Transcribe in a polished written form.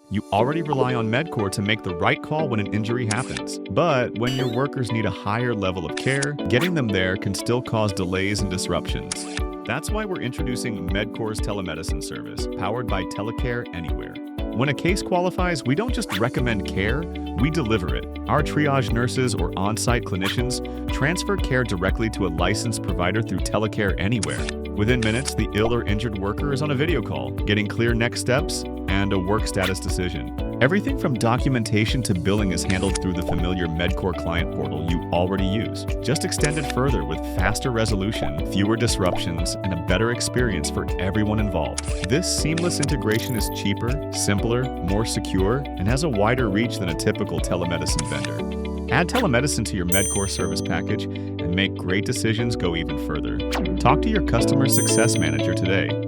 You already rely on Medcor to make the right call when an injury happens. But when your workers need a higher level of care, getting them there can still cause delays and disruptions. That's why we're introducing Medcor's telemedicine service, powered by Telecare Anywhere. When a case qualifies, we don't just recommend care, we deliver it. Our triage nurses or on-site clinicians transfer care directly to a licensed provider through Telecare Anywhere. Within minutes, the ill or injured worker is on a video call, getting clear next steps and a work status decision. Everything from documentation to billing is handled through the familiar Medcor client portal you already use, just extended further with faster resolution, fewer disruptions, and a better experience for everyone involved. This seamless integration is cheaper, simpler, more secure, and has a wider reach than a typical telemedicine vendor. Add telemedicine to your Medcor service package and make great decisions go even further. Talk to your customer success manager today.